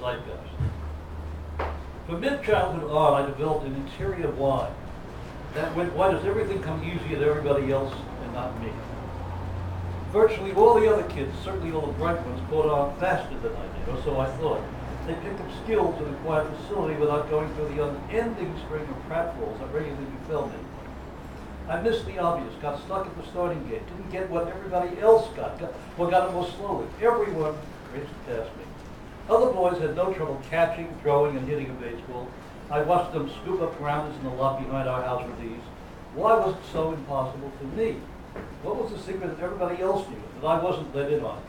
zeitgeist. From mid-childhood on, I developed an interior why. That went, why does everything come easier to everybody else and not me? Virtually all the other kids, certainly all the bright ones, caught on faster than I did, or so I thought. They picked up skills in a quiet facility without going through the unending string of pratfalls that regularly befell me. I missed the obvious, got stuck at the starting gate, didn't get what everybody else got it more slowly. Everyone raced past me. Other boys had no trouble catching, throwing, and hitting a baseball. I watched them scoop up grounders in the lot behind our house with ease. Why was it so impossible for me? What was the secret that everybody else knew, that I wasn't let in on?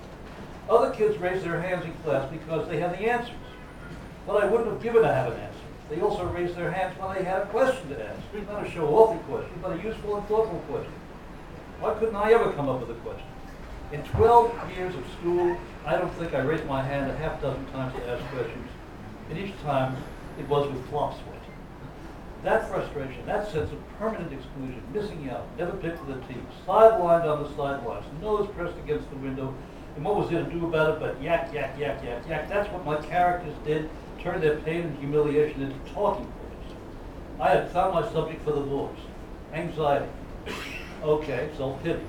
Other kids raised their hands in class because they had the answers. But I wouldn't have given to have an answer. They also raised their hands when they had a question to ask. Not a show-offy question, but a useful and thoughtful question. Why couldn't I ever come up with a question? In 12 years of school, I don't think I raised my hand a half dozen times to ask questions, and each time it was with flop sweat. That frustration, that sense of permanent exclusion, missing out, never picked for the team, sidelined on the sidelines, nose pressed against the window, and what was there to do about it but yak, yak, yak, yak, yak. That's what my characters did, turned their pain and humiliation into talking points. I had found my subject for the boys. Anxiety. Okay, self-pity.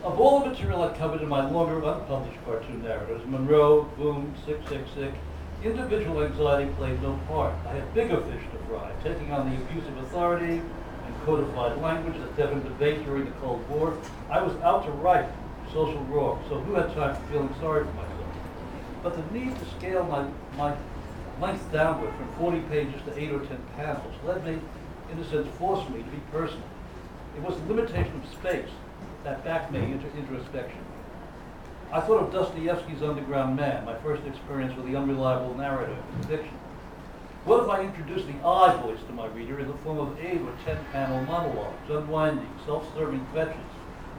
Of all the material I covered in my longer unpublished cartoon narratives, Monroe, Boone, Sick, Sick, Sick, individual anxiety played no part. I had bigger fish to fry, taking on the abuse of authority and codified language that deafened debate during the Cold War. I was out to right social wrong, so who had time for feeling sorry for myself? But the need to scale my length downward from 40 pages to 8 or 10 panels led me, in a sense, forced me to be personal. It was the limitation of space that backed me into introspection. I thought of Dostoevsky's Underground Man, my first experience with the unreliable narrative in fiction. What if I introduced the I voice to my reader in the form of 8 or 10-panel monologues, unwinding, self-serving fetches,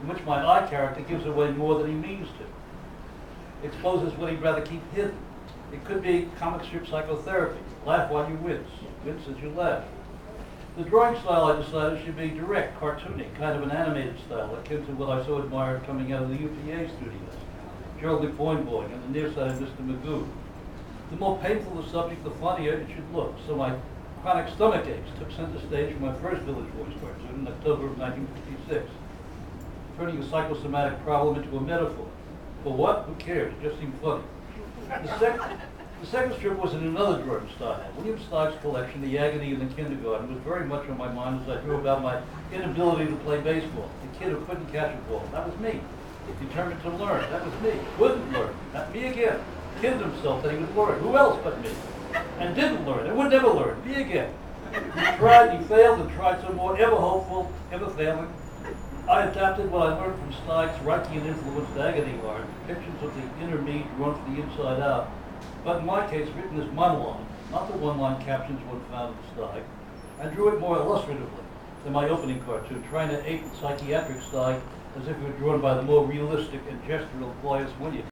in which my I character gives away more than he means to, exposes what he'd rather keep hidden. It could be comic strip psychotherapy, laugh while you wince as you laugh. The drawing style I decided should be direct, cartoony, kind of an animated style, akin to what I so admired coming out of the UPA studios. Gerald McBoing and the nearsighted Mr. Magoo. The more painful the subject, the funnier it should look. So my chronic stomach aches took center stage for my first Village Voice cartoon in October of 1956, turning a psychosomatic problem into a metaphor. For what? Who cares? It just seemed funny. The second strip was in another drawing style. William Steig's collection, The Agony in the Kindergarten, was very much on my mind as I drew about my inability to play baseball. The kid who couldn't catch a ball. That was me. Determined to learn. That was me. Wouldn't learn. Not me again. Kidded himself that he would learn. Who else but me? And didn't learn. And would never learn. Me again. He tried, he failed, and tried some more. Ever hopeful, ever failing. I adapted what I learned from Steig's Reichian-influenced agony art, depictions of the inner me drawn from the inside out, but in my case written as monologue, not the one-line captions one found in Steig. I drew it more illustratively than my opening cartoon, trying to ape the psychiatric Steig as if it were drawn by the more realistic and gestural Claudius Williams.